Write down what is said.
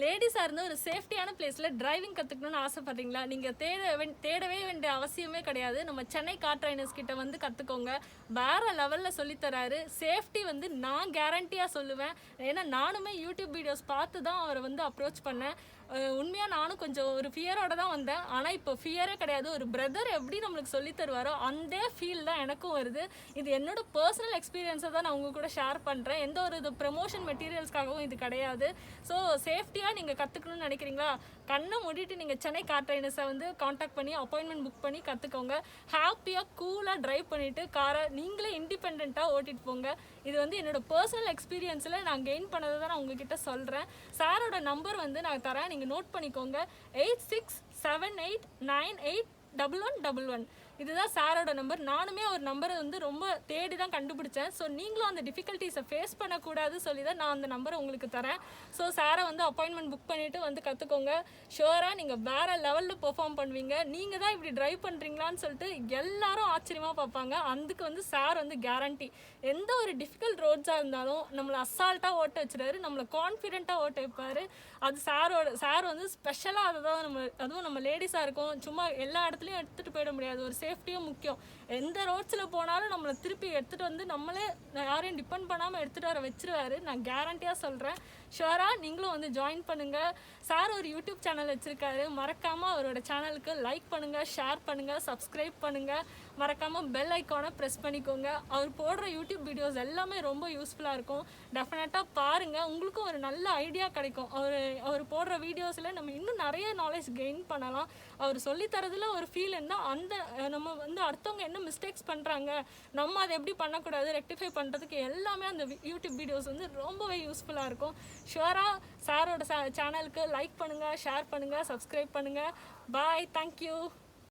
லேடிஸாக இருந்து ஒரு சேஃப்டியான பிளேஸில் டிரைவிங் கற்றுக்கணும்னு ஆசைப்பட்றீங்களா? நீங்கள் தேடவே வேண்டிய அவசியமே கிடையாது. நம்ம சென்னை கார் ட்ரைனர்ஸ் கிட்ட வந்து கற்றுக்கோங்க. வேறு லெவலில் சொல்லித்தராரு. சேஃப்டி வந்து நான் கேரண்டியாக சொல்லுவேன். ஏன்னா நானுமே யூடியூப் வீடியோஸ் பார்த்து தான் அவரை வந்து அப்ரோச் பண்ணேன். உண்மையாக நானும் கொஞ்சம் ஒரு ஃபியரோட தான் வந்தேன். ஆனால் இப்போ ஃபியரே கிடையாது. ஒரு பிரதர் எப்படி நம்மளுக்கு சொல்லி தருவாரோ அந்த ஃபீல் தான் எனக்கும் வருது. இது என்னோட பர்சனல் எக்ஸ்பீரியன்ஸை தான் நான் உங்கள் கூட ஷேர் பண்ணுறேன். எந்த ஒரு இது ப்ரமோஷன் மெட்டீரியல்ஸ்க்காகவும் இது கிடையாது. ஸோ சேஃப்டியாக நீங்கள் கற்றுக்கணும்னு நினைக்கிறீங்களா? கண்ணை மூடிட்டு நீங்கள் சென்னை கார் ட்ரைனர்ஸை வந்து காண்டாக்ட் பண்ணி அப்பாயின்மெண்ட் புக் பண்ணி கற்றுக்கோங்க. ஹாப்பியாக கூலாக ட்ரைவ் பண்ணிவிட்டு காரை நீங்களே இண்டிபெண்ட்டாக ஓட்டிகிட்டு போங்க. இது வந்து என்னோடய பர்சனல் எக்ஸ்பீரியன்ஸில் நான் கெயின் பண்ணதை தான் நான் உங்ககிட்ட சொல்கிறேன். சாரோட நம்பர் வந்து நான் தரேன், நீங்கள் நோட் பண்ணிக்கோங்க. 8678981111. இதுதான் சாரோட நம்பர். நானுமே ஒரு நம்பரை வந்து ரொம்ப தேடி தான் கண்டுபிடிச்சேன். ஸோ நீங்களும் அந்த டிஃபிகல்ட்டிஸை ஃபேஸ் பண்ணக்கூடாது சொல்லி தான் நான் அந்த நம்பரை உங்களுக்கு தரேன். ஸோ சாரை வந்து அப்பாயின்மெண்ட் புக் பண்ணிவிட்டு வந்து கற்றுக்கோங்க. ஷுவராக நீங்கள் வேறு லெவலில் பெர்ஃபார்ம் பண்ணுவீங்க. நீங்கள் தான் இப்படி ட்ரைவ் பண்ணுறீங்களான்னு சொல்லிட்டு எல்லாரும் ஆச்சரியமாக பார்ப்பாங்க. அதுக்கு வந்து சார் வந்து கேரண்டி. எந்த ஒரு டிஃபிகல்ட் ரோட்ஸாக இருந்தாலும் நம்மளை அசால்ட்டாக ஓட்ட வச்சுருவாரு, நம்மளை கான்ஃபிடென்ட்டாக ஓட்ட வைப்பார். அது சார் வந்து ஸ்பெஷலாக அதுவும் நம்ம லேடிஸாக இருக்கும். சும்மா எல்லா இடத்துலையும் எடுத்துகிட்டு போயிட முடியாது. ஒரு சேஃப்டியும் முக்கியம். எந்த ரோட்ஸில் போனாலும் நம்மளை திருப்பி எடுத்துகிட்டு வந்து நம்மளே யாரையும் டிபெண்ட் பண்ணாமல் எடுத்துகிட்டு வர வச்சிருவாரு. நான் கேரண்டியாக சொல்கிறேன். ஷுவராக நீங்களும் வந்து ஜாயின் பண்ணுங்கள். சார் ஒரு யூடியூப் சேனல் வச்சுருக்காரு. மறக்காமல் அவரோட சேனலுக்கு லைக் பண்ணுங்கள், ஷேர் பண்ணுங்கள், சப்ஸ்கிரைப் பண்ணுங்கள். மறக்காமல் பெல் ஐக்கானை ப்ரெஸ் பண்ணிக்கோங்க. அவர் போடுற யூடியூப் வீடியோஸ் எல்லாமே ரொம்ப யூஸ்ஃபுல்லாக இருக்கும். டெஃபினட்டாக பாருங்கள், உங்களுக்கும் ஒரு நல்ல ஐடியா கிடைக்கும். அவர் போடுற வீடியோஸில் நம்ம இன்னும் நிறைய நாலேஜ் கெயின் பண்ணலாம். அவர் சொல்லித்தரதுல ஒரு ஃபீல் இருந்தால் அந்த நம்ம வந்து அடுத்தவங்க என்ன மிஸ்டேக்ஸ் பண்ணுறாங்க, நம்ம அதை எப்படி பண்ணக்கூடாது, ரெக்டிஃபை பண்ணுறதுக்கு எல்லாமே அந்த யூடியூப் வீடியோஸ் வந்து ரொம்பவே யூஸ்ஃபுல்லாக இருக்கும். ஷுவராக சாரோட சேனலுக்கு லைக் பண்ணுங்கள், ஷேர் பண்ணுங்கள், சப்ஸ்கிரைப் பண்ணுங்கள். பாய், தேங்க்யூ.